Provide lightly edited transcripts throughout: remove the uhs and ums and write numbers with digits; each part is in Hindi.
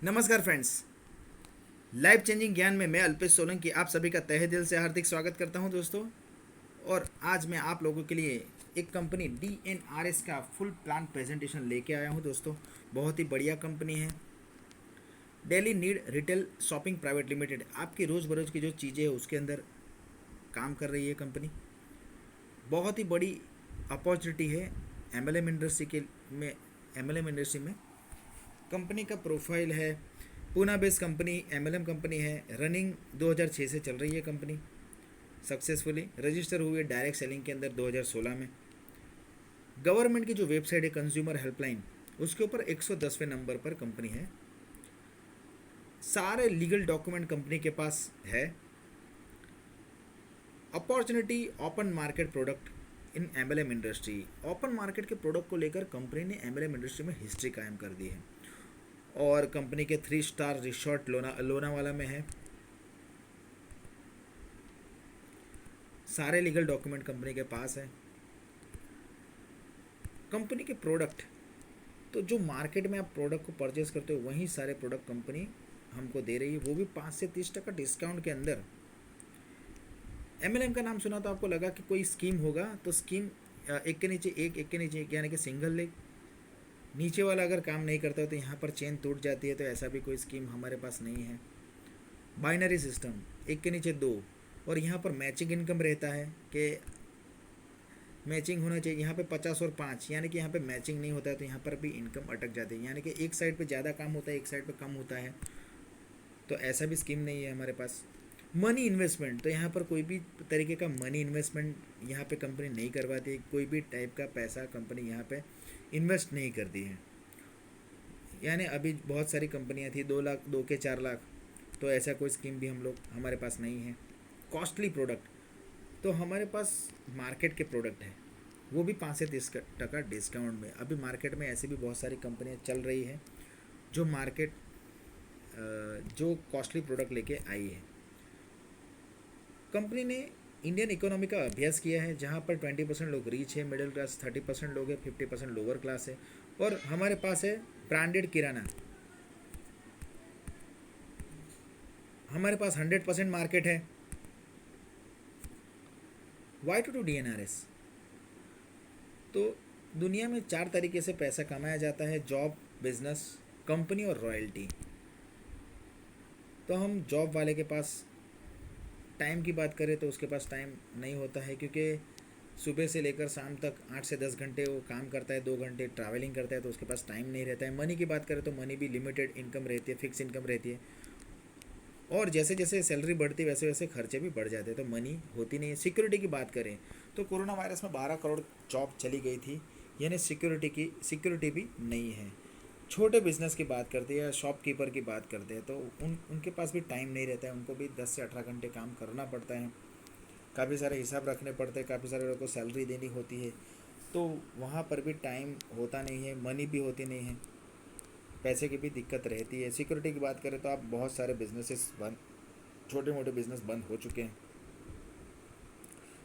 नमस्कार फ्रेंड्स। लाइफ चेंजिंग ज्ञान में मैं अल्पेश सोलंकी आप सभी का तहे दिल से हार्दिक स्वागत करता हूं दोस्तों। और आज मैं आप लोगों के लिए एक कंपनी DNRS का फुल प्लान प्रेजेंटेशन लेके आया हूं दोस्तों। बहुत ही बढ़िया कंपनी है। Daily need retail shopping private limited आपकी रोज़ बरोज़ की जो चीज़ें हैं उसके अंदर काम कर रही है कंपनी। बहुत ही बड़ी अपॉर्चुनिटी है MLM इंडस्ट्री के में MLM इंडस्ट्री में। कंपनी का प्रोफाइल है Poona based company MLM company है। रनिंग 2006 से चल रही है कंपनी सक्सेसफुली। रजिस्टर हुई है डायरेक्ट सेलिंग के अंदर 2016 में। गवर्नमेंट की जो वेबसाइट है कंज्यूमर हेल्पलाइन उसके ऊपर 110वें नंबर पर कंपनी है। सारे लीगल डॉक्यूमेंट कंपनी के पास है। Opportunity open market product in MLM industry. Open market के प्रोडक्ट को लेकर कंपनी ने MLM इंडस्ट्री में हिस्ट्री कायम कर दी है। और कंपनी के 3 स्टार रिसोर्ट लोनावाला में है। सारे लीगल डॉक्यूमेंट कंपनी के पास है। कंपनी के प्रोडक्ट तो जो मार्केट में आप प्रोडक्ट को परचेज करते हो वहीं सारे प्रोडक्ट कंपनी हमको दे रही है, वो भी 5 से 30% डिस्काउंट के अंदर। MLM का नाम सुना तो आपको लगा कि कोई स्कीम होगा, तो स्कीम एक के नीचे एक के नीचे एक, यानी कि सिंगल लेग। नीचे वाला अगर काम नहीं करता है तो यहाँ पर चेन टूट जाती है, तो ऐसा भी कोई स्कीम हमारे पास नहीं है। बाइनरी सिस्टम, एक के नीचे दो। और यहाँ पर मैचिंग इनकम रहता है कि मैचिंग होना चाहिए। यहाँ पे 50 और 5, यानी कि यहाँ पे मैचिंग नहीं होता है तो यहाँ पर भी इनकम अटक जाती है, यानी कि एक साइड पे ज़्यादा काम होता है एक साइड पे कम होता है, तो ऐसा भी स्कीम नहीं है हमारे पास। मनी इन्वेस्टमेंट, तो यहाँ पर कोई भी तरीके का मनी इन्वेस्टमेंट यहाँ पे कंपनी नहीं करवाती। कोई भी टाइप का पैसा कंपनी यहाँ पे इन्वेस्ट नहीं करती है। यानी अभी बहुत सारी कंपनियाँ थी 2 लाख 2 के 4 लाख, तो ऐसा कोई स्कीम भी हमारे पास नहीं है। कॉस्टली प्रोडक्ट, तो हमारे पास मार्केट के प्रोडक्ट है, वो भी 5 से 30% डिस्काउंट में। अभी मार्केट में ऐसी भी बहुत सारी कंपनियां चल रही है जो जो कॉस्टली प्रोडक्ट लेके आई है। कंपनी ने इंडियन इकोनॉमी का अभ्यास किया है, जहाँ पर 20% लोग रीच है, मिडिल क्लास 30% लोग है, 50% लोअर क्लास है। और हमारे पास है ब्रांडेड किराना। हमारे पास 100% मार्केट है। वाई टू DNRS, तो दुनिया में 4 तरीके से पैसा कमाया जाता है: जॉब, बिजनेस, कंपनी और रॉयल्टी। तो हम जॉब वाले के पास टाइम की बात करें तो उसके पास टाइम नहीं होता है, क्योंकि सुबह से लेकर शाम तक 8 से 10 घंटे वो काम करता है, 2 घंटे ट्रैवलिंग करता है, तो उसके पास टाइम नहीं रहता है। मनी की बात करें तो मनी भी लिमिटेड इनकम रहती है, फिक्स इनकम रहती है। और जैसे जैसे सैलरी बढ़ती है वैसे वैसे खर्चे भी बढ़ जाते हैं, तो मनी होती नहीं है। सिक्योरिटी की बात करें तो कोरोना वायरस में 12 करोड़ जॉब चली गई थी, यानी सिक्योरिटी भी नहीं है। छोटे बिजनेस की बात करते हैं या शॉपकीपर की बात करते हैं तो उनके पास भी टाइम नहीं रहता है, उनको भी 10 से 18 घंटे काम करना पड़ता है। काफ़ी सारे हिसाब रखने पड़ते हैं, काफ़ी सारे लोगों को सैलरी देनी होती है, तो वहाँ पर भी टाइम होता नहीं है, मनी भी होती नहीं है, पैसे की भी दिक्कत रहती है। सिक्योरिटी की बात करें तो आप बहुत सारे बिजनेसेस बंद, छोटे मोटे बिजनेस बंद हो चुके हैं।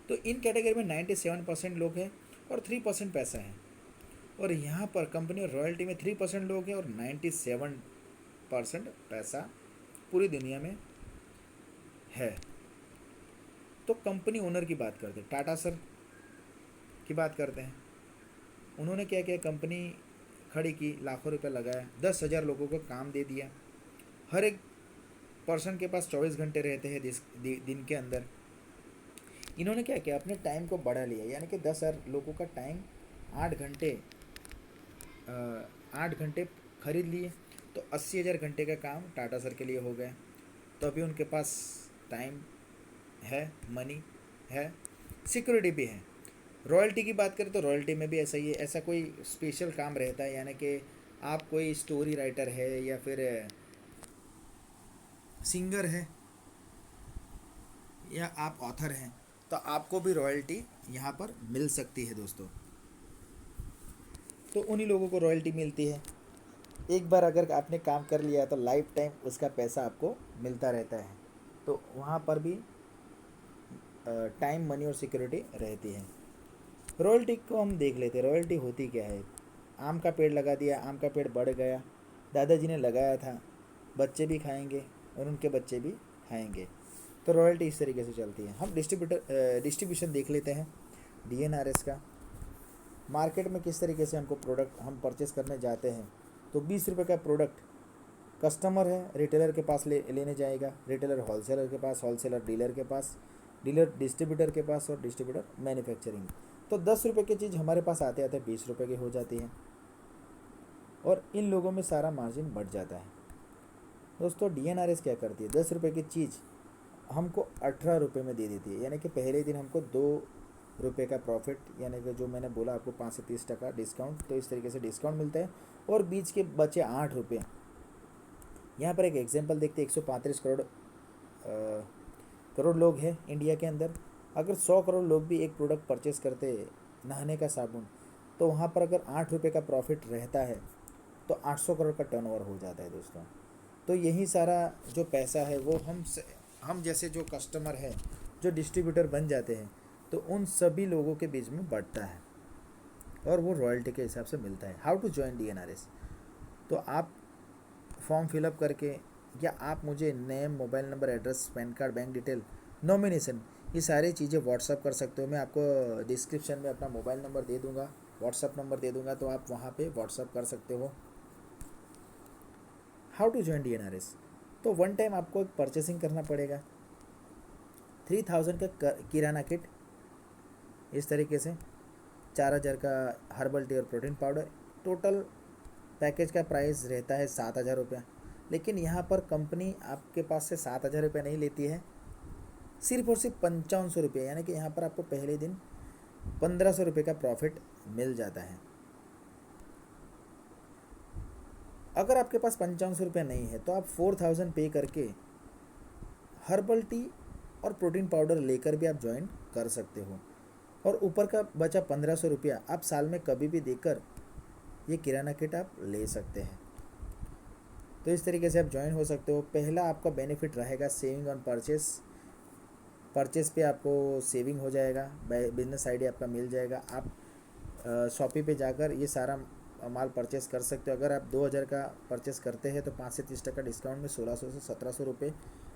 तो इन कैटेगरी में 97% लोग हैं और 3% पैसा है। और यहाँ पर कंपनी और रॉयल्टी में 3% लोग हैं और 97% पैसा पूरी दुनिया में है। तो कंपनी ओनर की बात करते हैं, टाटा सर की बात करते हैं। उन्होंने क्या किया, कंपनी खड़ी की, लाखों रुपए लगाया, 10,000 लोगों को काम दे दिया। हर एक पर्सन के पास 24 घंटे रहते हैं दिन के अंदर। इन्होंने क्या किया, अपने टाइम को बढ़ा लिया, यानी कि 10,000 लोगों का टाइम 8 घंटे 8 घंटे खरीद लिए, तो 80,000 घंटे का काम टाटा सर के लिए हो गया। तो अभी उनके पास टाइम है, मनी है, सिक्योरिटी भी है। रॉयल्टी की बात करें तो रॉयल्टी में भी ऐसा ही है। ऐसा कोई स्पेशल काम रहता है, यानी कि आप कोई स्टोरी राइटर है या फिर सिंगर है या आप ऑथर हैं, तो आपको भी रॉयल्टी यहाँ पर मिल सकती है दोस्तों। तो उन्हीं लोगों को रॉयल्टी मिलती है। एक बार अगर आपने काम कर लिया तो लाइफ टाइम उसका पैसा आपको मिलता रहता है। तो वहाँ पर भी टाइम, मनी और सिक्योरिटी रहती है। रॉयल्टी को हम देख लेते हैं, रॉयल्टी होती क्या है। आम का पेड़ लगा दिया, आम का पेड़ बढ़ गया, दादाजी ने लगाया था, बच्चे भी खाएंगे और उनके बच्चे भी खाएंगे। तो रॉयल्टी इस तरीके से चलती है। हम डिस्ट्रीब्यूशन देख लेते हैं डीएनआरएस का। मार्केट में किस तरीके से हमको प्रोडक्ट हम परचेस करने जाते हैं, तो 20 रुपये का प्रोडक्ट कस्टमर है रिटेलर के पास लेने जाएगा, रिटेलर होलसेलर के पास, होलसेलर डीलर के पास, डीलर डिस्ट्रीब्यूटर के पास और डिस्ट्रीब्यूटर मैन्युफैक्चरिंग। तो 10 रुपये की चीज़ हमारे पास आते आते 20 रुपये की हो जाती है और इन लोगों में सारा मार्जिन बढ़ जाता है। दोस्तों डीएनआरएस क्या करती है, 10 रुपये की चीज़ हमको 18 रुपये में दे देती है, यानी कि पहले दिन हमको 2 रुपये का प्रॉफिट, यानी कि जो मैंने बोला आपको 5 से 30% डिस्काउंट, तो इस तरीके से डिस्काउंट मिलता है और बीच के बचे 8 रुपये। यहाँ पर एक एग्जांपल देखते हैं, 135 करोड़ लोग हैं इंडिया के अंदर। अगर 100 करोड़ लोग भी एक प्रोडक्ट परचेस करते नहाने का साबुन, तो वहाँ पर अगर 8 रुपये का प्रॉफिट रहता है तो 800 करोड़ का टर्नओवर हो जाता है दोस्तों। तो यही सारा जो पैसा है वो हम जैसे जो कस्टमर है, जो डिस्ट्रीब्यूटर बन जाते हैं, तो उन सभी लोगों के बीच में बढ़ता है और वो रॉयल्टी के हिसाब से मिलता है। हाउ टू ज्वाइन डीएनआरएस, तो आप फॉर्म फिलअप करके या आप मुझे name, mobile number, address, pan card, bank detail, nomination, ये सारी चीज़ें व्हाट्सअप कर सकते हो। मैं आपको डिस्क्रिप्शन में अपना मोबाइल नंबर दे दूँगा, व्हाट्सअप नंबर दे दूँगा, तो आप वहाँ पे व्हाट्सअप कर सकते हो। हाउ टू ज्वाइन डीएनआरएस, तो वन टाइम आपको एक परचेसिंग करना पड़ेगा 3000 का किराना किट, इस तरीके से 4000 का हर्बल टी और प्रोटीन पाउडर। टोटल पैकेज का प्राइस रहता है 7000 रुपया, लेकिन यहाँ पर कंपनी आपके पास से 7000 रुपये नहीं लेती है, सिर्फ और सिर्फ 5500 रुपये, यानी कि यहाँ पर आपको पहले दिन 1500 रुपये का प्रॉफिट मिल जाता है। अगर आपके पास 5500 रुपये नहीं है तो आप 4000 पे करके हर्बल टी और प्रोटीन पाउडर लेकर भी आप ज्वाइन कर सकते हो और ऊपर का बचा 1500 रुपया आप साल में कभी भी देकर ये किराना किट आप ले सकते हैं। तो इस तरीके से आप ज्वाइन हो सकते हो। पहला आपका बेनिफिट रहेगा सेविंग ऑन परचेस पे आपको सेविंग हो जाएगा, बिजनेस आईडी आपका मिल जाएगा। आप शॉपी पे जाकर ये सारा माल परचेस कर सकते हो। अगर आप 2000 का परचेस करते हैं तो 5 से 30% डिस्काउंट में 1600 से 1700 रुपये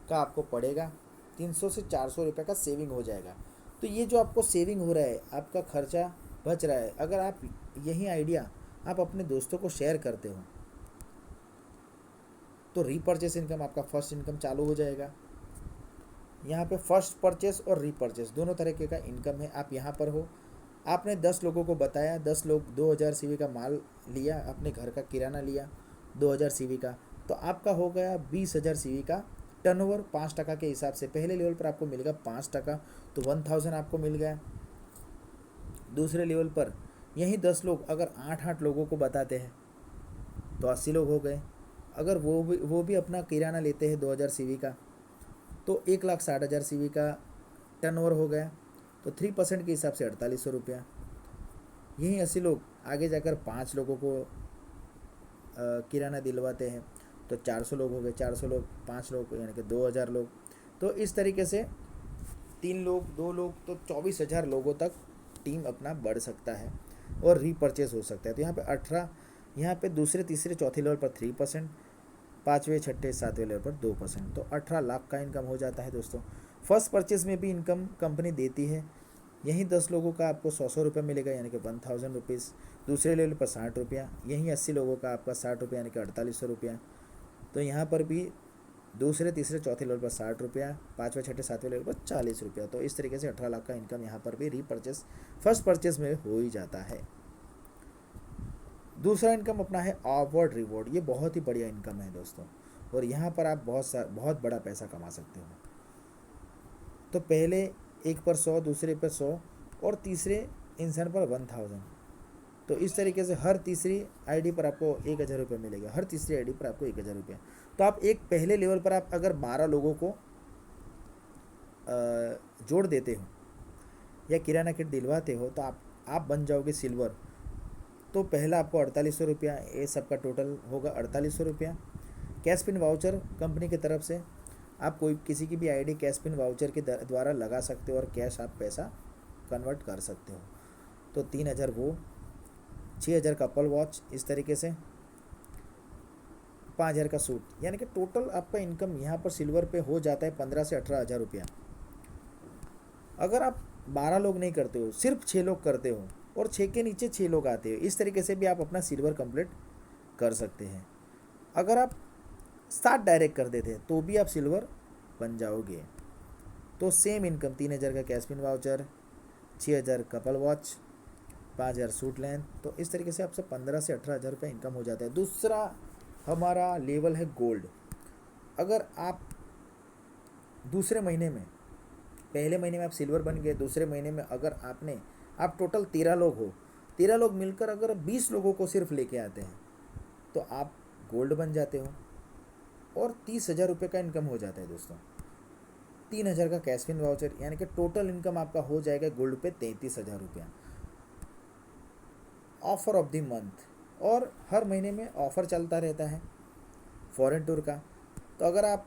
का आपको पड़ेगा, 300 से 400 रुपये का सेविंग हो जाएगा। तो ये जो आपको सेविंग हो रहा है, आपका खर्चा बच रहा है, अगर आप यही आइडिया आप अपने दोस्तों को शेयर करते हो तो रीपरचेस इनकम, आपका फर्स्ट इनकम चालू हो जाएगा। यहाँ पे फर्स्ट परचेस और रीपरचेस दोनों तरीके का इनकम है। आप यहाँ पर हो, आपने 10 लोगों को बताया, 10 लोग 2000 सीवी का माल लिया, अपने घर का किराना लिया 2000 सीवी का, तो आपका हो गया 20000 सीवी का टर्नओवर। 5% के हिसाब से पहले लेवल पर आपको मिलेगा 5%, तो 1000 आपको मिल गया। दूसरे लेवल पर यही 10 लोग अगर 8 लोगों को बताते हैं तो 80 लोग हो गए। अगर वो भी अपना किराना लेते हैं 2000 सीवी का, तो 1,60,000 सीवी का टर्नओवर हो गया। तो 3% के हिसाब से 4800 रुपया। यही 80 लोग आगे जाकर 5 लोगों को किराना दिलवाते हैं तो 400 लोग हो गए। 400 लोग 5 लोग यानी कि 2000 लोग। तो इस तरीके से 3 लोग 2 लोग तो 24,000 लोगों तक टीम अपना बढ़ सकता है और रीपरचेस हो सकता है। तो यहाँ पे 18, यहाँ पे दूसरे तीसरे चौथे लेवल पर 3%, 5वें 6ठे 7वें लेवल पर 2%, तो 18 लाख का इनकम हो जाता है दोस्तों। फर्स्ट परचेज में भी इनकम कंपनी देती है। यहीं 10 लोगों का आपको 100 रुपये मिलेगा, यानी कि 1000 रुपीज़। दूसरे लेवल पर 60 रुपया। यहीं 80 लोगों का आपका 60 रुपया, यानी कि 4800 रुपया। तो यहाँ पर भी दूसरे तीसरे चौथे लेवल पर 60 रुपया, 5वें 6ठे 7वें लेवल पर 40 रुपया। तो इस तरीके से 18 लाख का इनकम यहाँ पर भी रीपरचेस फर्स्ट परचेज में हो ही जाता है। दूसरा इनकम अपना है अवार्ड रिवॉर्ड। ये बहुत ही बढ़िया इनकम है दोस्तों, और यहाँ पर आप बहुत बड़ा पैसा कमा सकते हो। तो पहले एक पर 100, दूसरे पर 100 और तीसरे इंसान पर 1000। तो इस तरीके से हर तीसरी आईडी पर आपको 1000 रुपये मिलेगा, हर तीसरी आईडी पर आपको 1000 रुपये। तो आप एक पहले लेवल पर आप अगर 12 लोगों को जोड़ देते हो या किराना किट दिलवाते हो तो आप बन जाओगे सिल्वर। तो पहला आपको 4800 रुपया, ये सबका टोटल होगा 4800 रुपया। कैश पिन वाउचर कंपनी की तरफ से आप कोई किसी की भी आईडी कैश पिन वाउचर के द्वारा लगा सकते हो और कैश आप पैसा कन्वर्ट कर सकते हो। तो 3000 वो, 6000 का एप्पल वॉच, इस तरीके से 5,000 का सूट, यानी कि टोटल आपका इनकम यहाँ पर सिल्वर पे हो जाता है 15 से 18,000 रुपया। अगर आप 12 लोग नहीं करते हो, सिर्फ 6 लोग करते हो और 6 के नीचे 6 लोग आते हो, इस तरीके से भी आप अपना सिल्वर कंप्लीट कर सकते हैं। अगर आप 7 डायरेक्ट कर देते तो भी आप सिल्वर बन जाओगे। तो सेम इनकम 3,000 का cash pin voucher, 6,000 couple watch, 5,000 suit length, तो इस तरीके से आपसे 15 से 18,000 रुपये इनकम हो जाता है। दूसरा हमारा लेवल है गोल्ड। अगर आप दूसरे महीने में, पहले महीने में आप सिल्वर बन गए, दूसरे महीने में अगर आप टोटल 13 लोग हो, 13 लोग मिलकर अगर 20 लोगों को सिर्फ लेके आते हैं तो आप गोल्ड बन जाते हो और 30,000 रुपये का इनकम हो जाता है दोस्तों। 3,000 का कैश पिन वाउचर, यानी कि टोटल इनकम आपका हो जाएगा गोल्ड पे 33,000 रुपया। ऑफर ऑफ द मंथ, और हर महीने में ऑफर चलता रहता है फॉरेन टूर का। तो अगर आप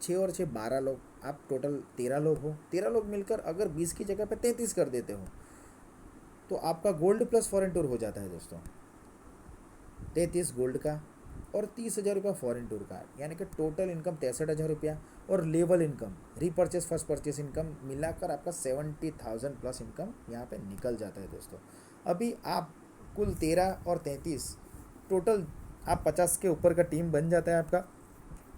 6 और 6 12 लोग, आप टोटल 13 लोग हो, 13 लोग मिलकर अगर 20 की जगह पे 33 कर देते हो तो आपका गोल्ड प्लस फॉरेन टूर हो जाता है दोस्तों। 33 गोल्ड का और 30,000 रुपया फॉरेन टूर का, यानी कि टोटल इनकम 63,000 रुपया। और level income, repurchase, first purchase income मिलाकर आपका 70,000 प्लस इनकम यहाँ पे निकल जाता है दोस्तों। अभी आप कुल 13 और 33 टोटल आप 50 के ऊपर का टीम बन जाता है आपका।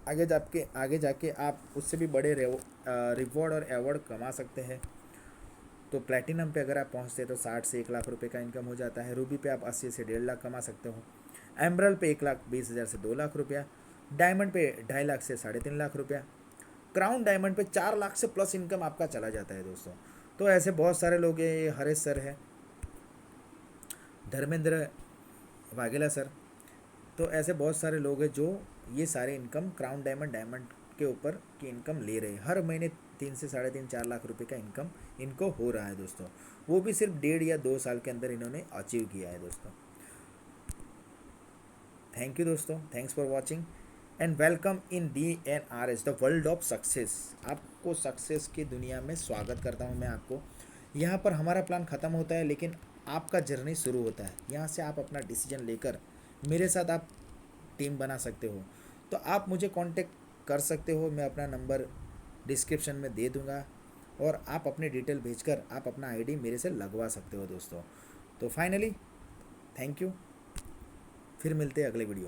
आगे जाके आप उससे भी बड़े रिवॉर्ड और अवार्ड कमा सकते हैं। तो प्लैटिनम पे अगर आप पहुंचते हैं तो 60 से 1 लाख रुपए का इनकम हो जाता है। रूबी पे आप 80 से 1.5 लाख कमा सकते हो। एमरल्ड पे 1,20,000 से 2 लाख रुपया। डायमंड पे 2.5 लाख से 3.5 लाख रुपया। क्राउन डायमंड पे 4 लाख से प्लस इनकम आपका चला जाता है दोस्तों। तो ऐसे बहुत सारे लोग हैं, ये हरेश सर है, धर्मेंद्र वाघेला सर, तो ऐसे बहुत सारे लोग हैं जो ये सारे इनकम क्राउन डायमंड के ऊपर की इनकम ले रहे हैं। हर महीने 3 से 3.5 4 लाख रुपए का इनकम इनको हो रहा है दोस्तों। वो भी सिर्फ 1.5 या 2 साल के अंदर इन्होंने अचीव किया है दोस्तों। थैंक यू दोस्तों, thanks for watching and welcome in DNRS, the world of success. आपको सक्सेस की दुनिया में स्वागत करता हूँ मैं आपको। यहाँ पर हमारा प्लान ख़त्म होता है लेकिन आपका जर्नी शुरू होता है। यहाँ से आप अपना डिसीजन लेकर मेरे साथ आप टीम बना सकते हो। तो आप मुझे कांटेक्ट कर सकते हो, मैं अपना नंबर डिस्क्रिप्शन में दे दूँगा और आप अपने डिटेल भेजकर आप अपना आईडी मेरे से लगवा सकते हो दोस्तों। तो फाइनली थैंक यू, फिर मिलते हैं अगले वीडियो में।